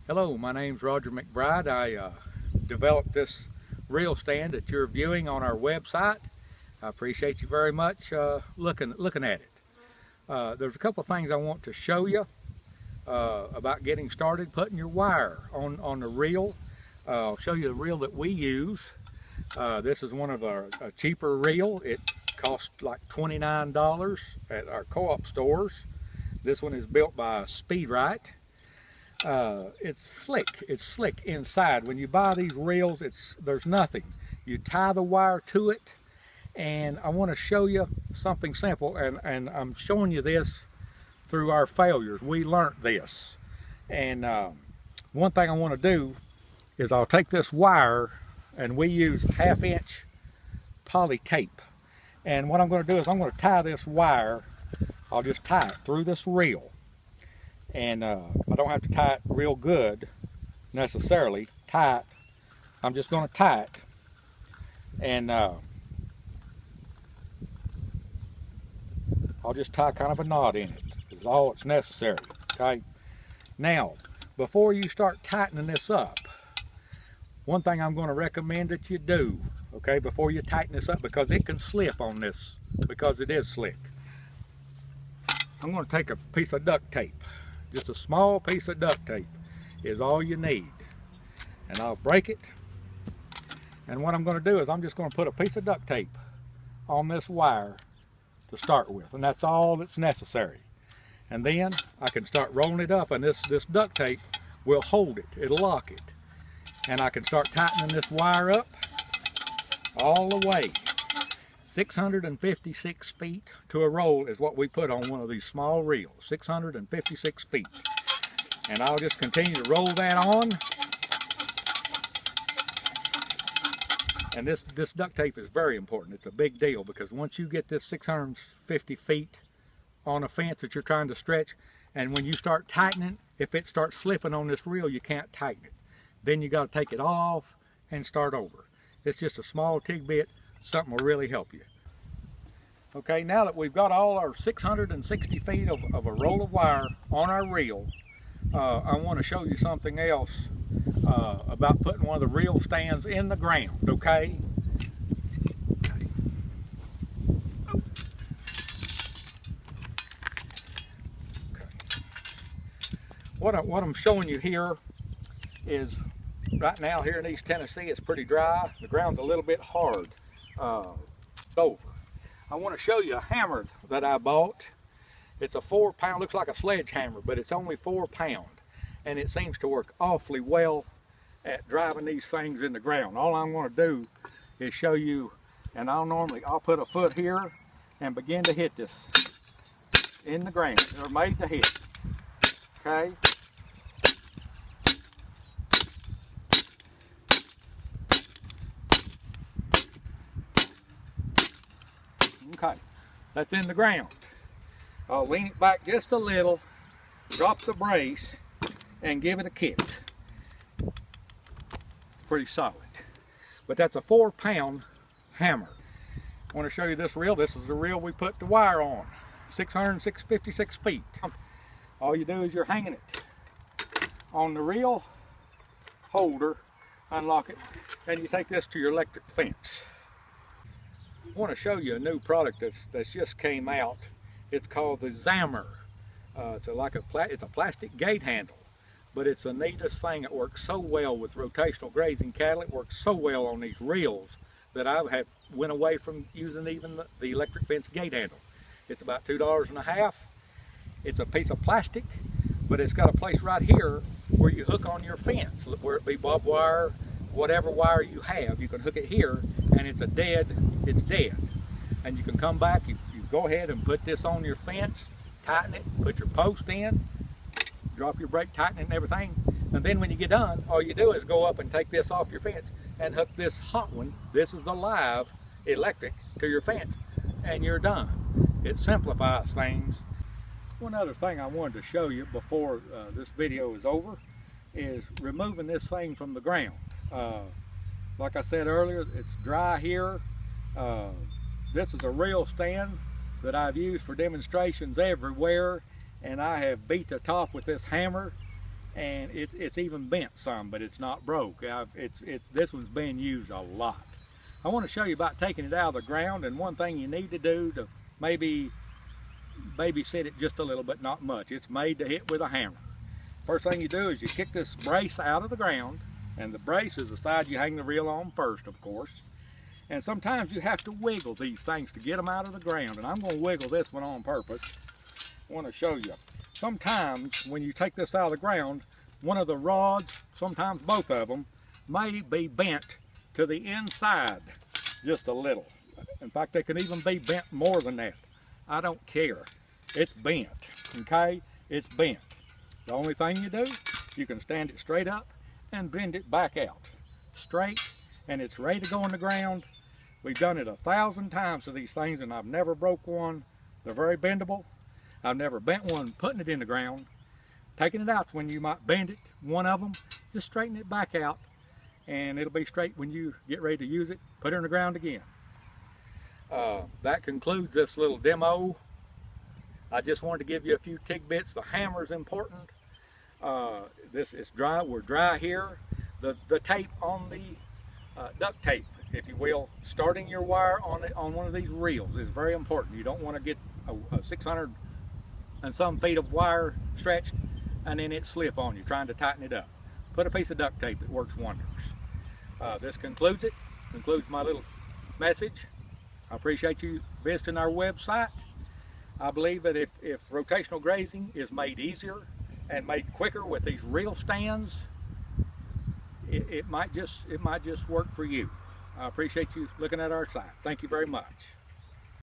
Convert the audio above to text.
Hello, my name's Roger McBride. I developed this reel stand that you're viewing on our website. I appreciate you very much looking at it. There's a couple of things I want to show you about getting started putting your wire on the reel. I'll show you the reel that we use. This is one of a cheaper reel. It costs like $29 at our co-op stores. This one is built by McBride. It's slick inside. When you buy these reels, there's nothing. You tie the wire to it, and I want to show you something simple, and I'm showing you this through our failures. We learned this, and one thing I want to do is I'll take this wire, and we use 1/2 inch poly tape, and what I'm going to do is I'm going to tie this wire. I'll just tie it through this reel. And I don't have to tie it real good necessarily. Tie it. I'm just going to tie it, and I'll just tie kind of a knot in it. Is all it's necessary. Okay. Now, before you start tightening this up, one thing I'm going to recommend that you do, okay, before you tighten this up, because it can slip on this, because it is slick. I'm going to take a piece of duct tape. Just a small piece of duct tape is all you need. And I'll break it. And what I'm going to do is I'm just going to put a piece of duct tape on this wire to start with. And that's all that's necessary. And then I can start rolling it up, and this duct tape will hold it. It'll lock it. And I can start tightening this wire up all the way. 656 feet to a roll is what we put on one of these small reels. 656 feet. And I'll just continue to roll that on. And this duct tape is very important. It's a big deal, because once you get this 650 feet on a fence that you're trying to stretch, and when you start tightening, if it starts slipping on this reel, you can't tighten it. Then you got to take it off and start over. It's just a small tidbit. Something will really help you. Okay, now that we've got all our 660 feet of a roll of wire on our reel, I want to show you something else about putting one of the reel stands in the ground, okay? What I'm showing you here is, right now here in East Tennessee, it's pretty dry. The ground's a little bit hard. Over. I want to show you a hammer that I bought. It's a 4-pound, looks like a sledgehammer, but it's only 4 pound, and it seems to work awfully well at driving these things in the ground. All I'm going to do is show you, and I'll put a foot here and begin to hit this in the ground. They're made to hit. Okay. Okay, that's in the ground. I'll lean it back just a little, drop the brace, and give it a kick. Pretty solid. But that's a 4-pound hammer. I want to show you this reel. This is the reel we put the wire on. 656 feet. All you do is you're hanging it on the reel holder, unlock it, and you take this to your electric fence. I want to show you a new product that's just came out. It's called the Zammer. It's a plastic gate handle, but it's the neatest thing. It works so well with rotational grazing cattle. It works so well on these reels that I have went away from using even the electric fence gate handle. It's about $2.50. It's a piece of plastic, but it's got a place right here where you hook on your fence, where it be barbed wire, whatever wire you have, you can hook it here, and it's dead. And you can come back, you go ahead and put this on your fence, tighten it, put your post in, drop your brake, tighten it and everything. And then when you get done, all you do is go up and take this off your fence and hook this hot one, this is the live electric, to your fence, and you're done. It simplifies things. One other thing I wanted to show you before this video is over is removing this thing from the ground. Like I said earlier, it's dry here. This is a reel stand that I've used for demonstrations everywhere, and I have beat the top with this hammer and it's even bent some, but it's not broke. This one's being used a lot. I want to show you about taking it out of the ground, and one thing you need to do to maybe babysit it just a little bit, not much. It's made to hit with a hammer. First thing you do is you kick this brace out of the ground, and the brace is the side you hang the reel on first, of course. And sometimes you have to wiggle these things to get them out of the ground, and I'm going to wiggle this one on purpose. I want to show you. Sometimes when you take this out of the ground, one of the rods, sometimes both of them, may be bent to the inside just a little. In fact, they can even be bent more than that. I don't care. It's bent, okay? It's bent. The only thing you do, you can stand it straight up and bend it back out. Straight, and it's ready to go in the ground. We've done it 1,000 times to these things, and I've never broke one. They're very bendable. I've never bent one putting it in the ground. Taking it out's when you might bend it, one of them, just straighten it back out, and it'll be straight when you get ready to use it. Put it in the ground again. That concludes this little demo. I just wanted to give you a few tidbits. The hammer's important. This is dry. We're dry here. The tape on the duct tape, if you will, starting your wire on one of these reels is very important. You don't want to get a 600 and some feet of wire stretched and then it slip on you trying to tighten it up. Put a piece of duct tape, it works wonders. This concludes it. Concludes my little message. I appreciate you visiting our website. I believe that if rotational grazing is made easier and made quicker with these reel stands, it might just work for you. I appreciate you looking at our site. Thank you very much.